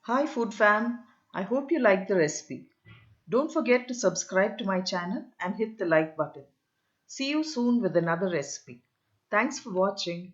Hi food fam, I hope you like the recipe. Don't forget to subscribe to my channel and hit the like button. See you soon with another recipe. Thanks for watching.